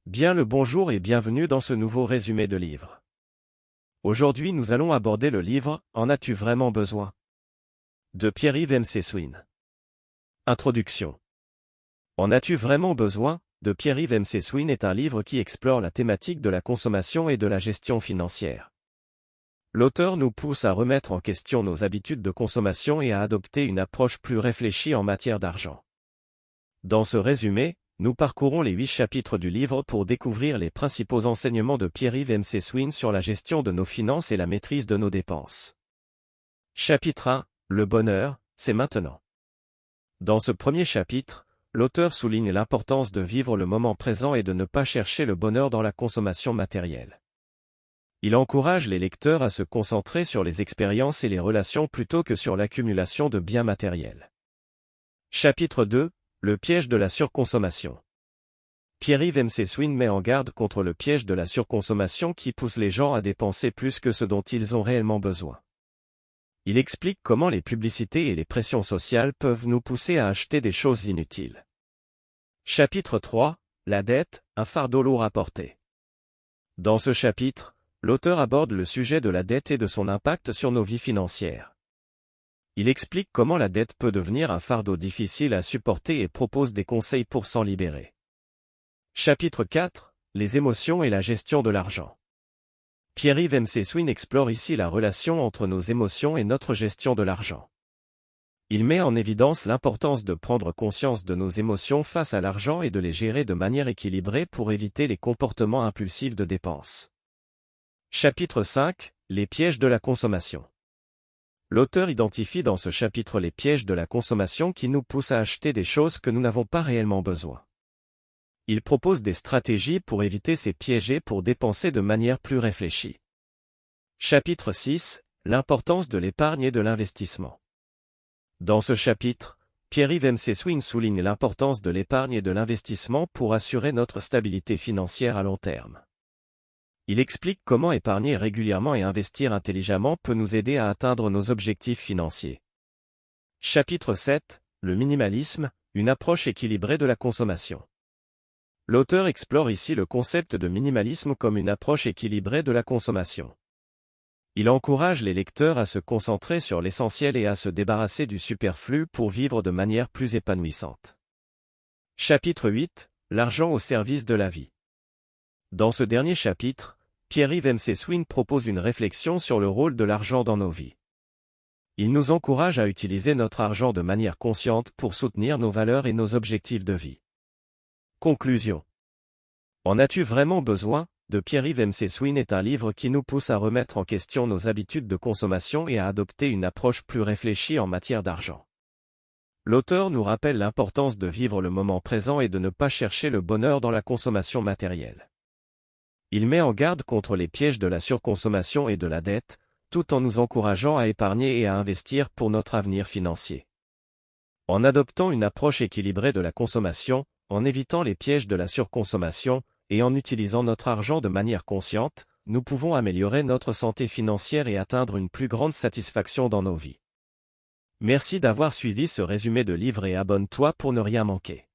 Bien le bonjour et bienvenue dans ce nouveau résumé de livre. Aujourd'hui nous allons aborder le livre « En as-tu vraiment besoin ?» de Pierre-Yves McSween. Introduction. « En as-tu vraiment besoin ?» de Pierre-Yves McSween est un livre qui explore la thématique de la consommation et de la gestion financière. L'auteur nous pousse à remettre en question nos habitudes de consommation et à adopter une approche plus réfléchie en matière d'argent. Dans ce résumé, nous parcourons les 8 chapitres du livre pour découvrir les principaux enseignements de Pierre-Yves McSween sur la gestion de nos finances et la maîtrise de nos dépenses. Chapitre 1. Le bonheur, c'est maintenant. Dans ce premier chapitre, l'auteur souligne l'importance de vivre le moment présent et de ne pas chercher le bonheur dans la consommation matérielle. Il encourage les lecteurs à se concentrer sur les expériences et les relations plutôt que sur l'accumulation de biens matériels. Chapitre 2. Le piège de la surconsommation. Pierre-Yves McSween met en garde contre le piège de la surconsommation qui pousse les gens à dépenser plus que ce dont ils ont réellement besoin. Il explique comment les publicités et les pressions sociales peuvent nous pousser à acheter des choses inutiles. Chapitre 3. La dette, un fardeau lourd à porter. Dans ce chapitre, l'auteur aborde le sujet de la dette et de son impact sur nos vies financières. Il explique comment la dette peut devenir un fardeau difficile à supporter et propose des conseils pour s'en libérer. Chapitre 4. Les émotions et la gestion de l'argent. Pierre-Yves McSween explore ici la relation entre nos émotions et notre gestion de l'argent. Il met en évidence l'importance de prendre conscience de nos émotions face à l'argent et de les gérer de manière équilibrée pour éviter les comportements impulsifs de dépense. Chapitre 5. Les pièges de la consommation. L'auteur identifie dans ce chapitre les pièges de la consommation qui nous poussent à acheter des choses que nous n'avons pas réellement besoin. Il propose des stratégies pour éviter ces pièges et pour dépenser de manière plus réfléchie. Chapitre 6. L'importance de l'épargne et de l'investissement. Dans ce chapitre, Pierre-Yves McSween souligne l'importance de l'épargne et de l'investissement pour assurer notre stabilité financière à long terme. Il explique comment épargner régulièrement et investir intelligemment peut nous aider à atteindre nos objectifs financiers. Chapitre 7. Le minimalisme, une approche équilibrée de la consommation. L'auteur explore ici le concept de minimalisme comme une approche équilibrée de la consommation. Il encourage les lecteurs à se concentrer sur l'essentiel et à se débarrasser du superflu pour vivre de manière plus épanouissante. Chapitre 8. L'argent au service de la vie. Dans ce dernier chapitre, Pierre-Yves McSween propose une réflexion sur le rôle de l'argent dans nos vies. Il nous encourage à utiliser notre argent de manière consciente pour soutenir nos valeurs et nos objectifs de vie. Conclusion. En as-tu vraiment besoin de Pierre-Yves McSween est un livre qui nous pousse à remettre en question nos habitudes de consommation et à adopter une approche plus réfléchie en matière d'argent. L'auteur nous rappelle l'importance de vivre le moment présent et de ne pas chercher le bonheur dans la consommation matérielle. Il met en garde contre les pièges de la surconsommation et de la dette, tout en nous encourageant à épargner et à investir pour notre avenir financier. En adoptant une approche équilibrée de la consommation, en évitant les pièges de la surconsommation, et en utilisant notre argent de manière consciente, nous pouvons améliorer notre santé financière et atteindre une plus grande satisfaction dans nos vies. Merci d'avoir suivi ce résumé de livre et abonne-toi pour ne rien manquer.